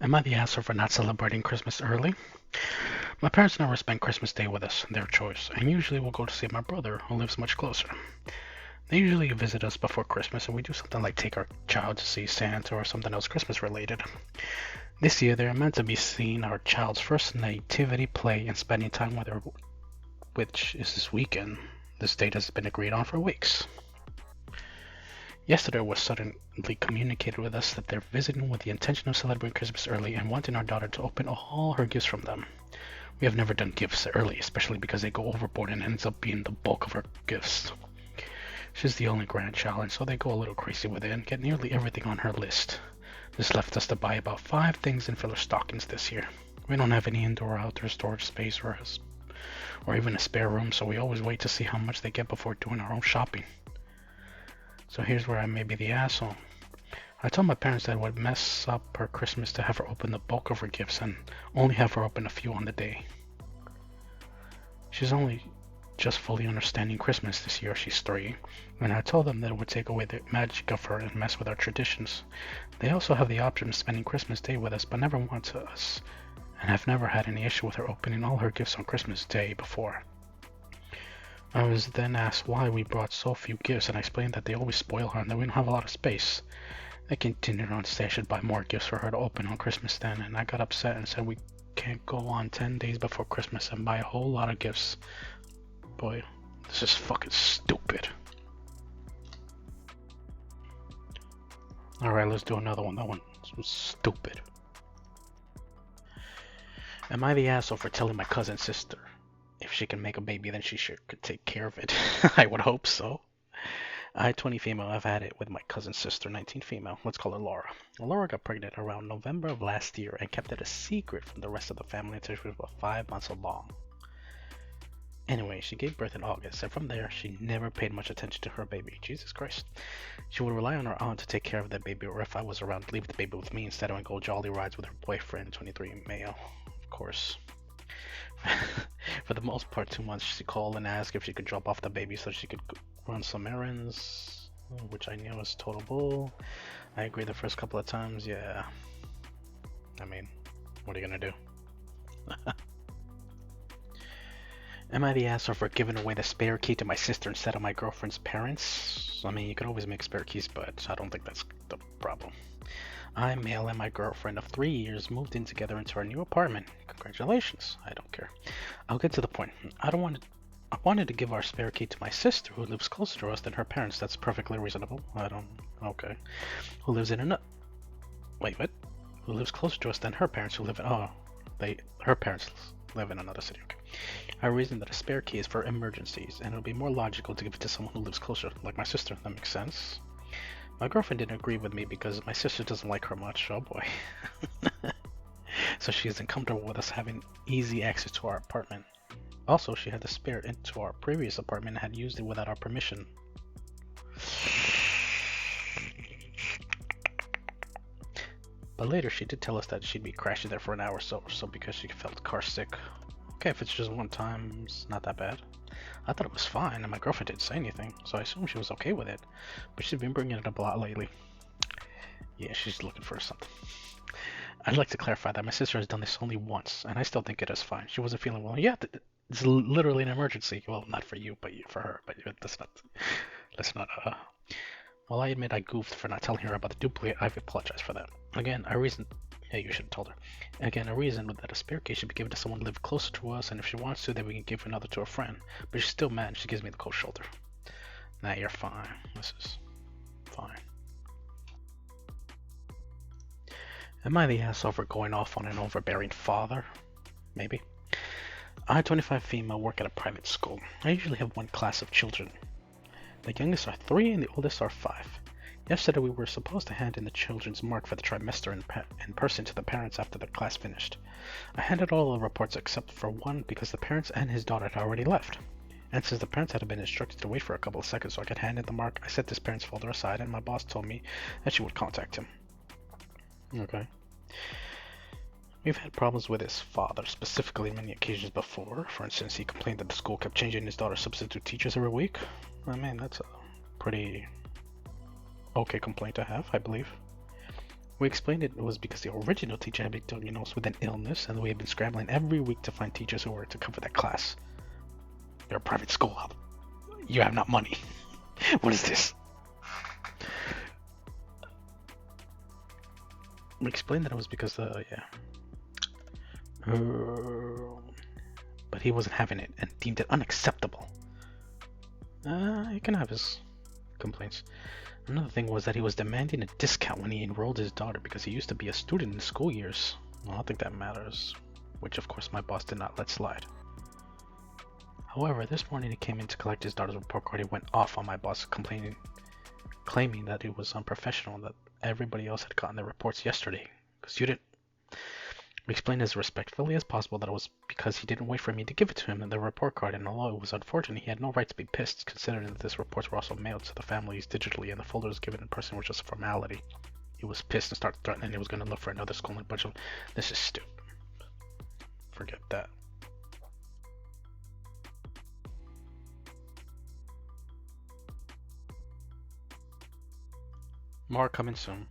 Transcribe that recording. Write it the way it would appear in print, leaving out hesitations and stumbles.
Am I the asshole for not celebrating Christmas early? My parents never spent Christmas Day with us, their choice, and usually we'll go to see my brother, who lives much closer. They usually visit us before Christmas, and we do something like take our child to see Santa or something else Christmas related. This year, they're meant to be seeing our child's first nativity play and spending time with her, which is this weekend. This date has been agreed on for weeks. Yesterday was suddenly communicated with us that they're visiting with the intention of celebrating Christmas early and wanting our daughter to open all her gifts from them. We have never done gifts early, especially because they go overboard and ends up being the bulk of her gifts. She's the only grandchild, and so they go a little crazy with it and get nearly everything on her list. This left us to buy about 5 things and fill our stockings this year. We don't have any indoor or outdoor storage space or even a spare room, so we always wait to see how much they get before doing our own shopping. So here's where I may be the asshole. I told my parents that it would mess up her Christmas to have her open the bulk of her gifts and only have her open a few on the day. She's only just fully understanding Christmas this year. She's 3, and I told them that it would take away the magic of her and mess with our traditions. They also have the option of spending Christmas Day with us, but never want to us, and have never had any issue with her opening all her gifts on Christmas Day before. I was then asked why we brought so few gifts, and I explained that they always spoil her and that we don't have a lot of space. They continued on to say I should buy more gifts for her to open on Christmas then, and I got upset and said we can't go on 10 days before Christmas and buy a whole lot of gifts. Boy, this is fucking stupid. Alright, let's do another one. That one was stupid. Am I the asshole for telling my cousin's sister if she can make a baby, then she sure could take care of it? I would hope so. I, 20 female, I've had it with my cousin's sister, 19 female. Let's call her Laura. Laura got pregnant around November of last year and kept it a secret from the rest of the family until she was about 5 months along. Anyway, she gave birth in August, and from there, she never paid much attention to her baby. Jesus Christ. She would rely on her aunt to take care of the baby, or if I was around, leave the baby with me instead of go jolly rides with her boyfriend, 23 male. Of course. For the most part, 2 months, she called and asked if she could drop off the baby so she could run some errands, which I knew was total bull. I agreed the first couple of times, yeah. I mean, what are you gonna do? Am I the asshole for giving away the spare key to my sister instead of my girlfriend's parents? I mean, you could always make spare keys, but I don't think that's the problem. I, male, and my girlfriend of 3 years moved in together into our new apartment. Congratulations. I don't care. I'll get to the point. I wanted to give our spare key to my sister, who lives closer to us than her parents. That's perfectly reasonable. Okay. Who lives in Wait, what? Who lives closer to us than her parents, who live in... her parents live in another city. Okay. I reasoned that a spare key is for emergencies, and it'll be more logical to give it to someone who lives closer, like my sister. That makes sense. My girlfriend didn't agree with me because my sister doesn't like her much. Oh boy. So she isn't comfortable with us having easy access to our apartment. Also, she had the spare into our previous apartment and had used it without our permission. But later she did tell us that she'd be crashing there for an hour or so because she felt car sick. Okay, if it's just one time, it's not that bad. I thought it was fine, and my girlfriend didn't say anything, so I assumed she was okay with it. But she's been bringing it up a lot lately. Yeah, she's looking for something. I'd like to clarify that my sister has done this only once, and I still think it is fine. She wasn't feeling well. Yeah, it's literally an emergency. Well, not for you, but for her. But let's not. Well, I admit I goofed for not telling her about the duplicate. I apologize for that. Again, I reasoned. Yeah, you should have told her. Again, I reasoned that a spare key should be given to someone who lives closer to us, and if she wants to, then we can give another to a friend. But she's still mad, and she gives me the cold shoulder. Nah, you're fine. This is fine. Am I the asshole for going off on an overbearing father? Maybe. I, 25 female, work at a private school. I usually have one class of children. The youngest are 3 and the oldest are 5. Yesterday we were supposed to hand in the children's mark for the trimester in person to the parents after the class finished. I handed all the reports except for one because the parents and his daughter had already left. And since the parents had been instructed to wait for a couple of seconds so I could hand in the mark, I set this parent's folder aside and my boss told me that she would contact him. Okay. We've had problems with his father, specifically many occasions before. For instance, he complained that the school kept changing his daughter's substitute teachers every week. I mean, that's a pretty okay complaint to have, I believe. We explained it was because the original teacher had been diagnosed with an illness, and we had been scrambling every week to find teachers who were to cover that class. You're a private school. You have not money. What is this? We explained that it was because, yeah. But he wasn't having it and deemed it unacceptable. He can have his complaints. Another thing was that he was demanding a discount when he enrolled his daughter because he used to be a student in school years. Well, I don't think that matters. Which, of course, my boss did not let slide. However, this morning he came in to collect his daughter's report card. He went off on my boss, claiming that it was unprofessional and that everybody else had gotten their reports yesterday. Because you didn't. We explained as respectfully as possible that it was because he didn't wait for me to give it to him and the report card, and although it was unfortunate, he had no right to be pissed, considering that these reports were also mailed to the families digitally and the folders given in person were just a formality. He was pissed and started threatening he was going to look for another school and a bunch of... This is stupid. Forget that. More coming soon.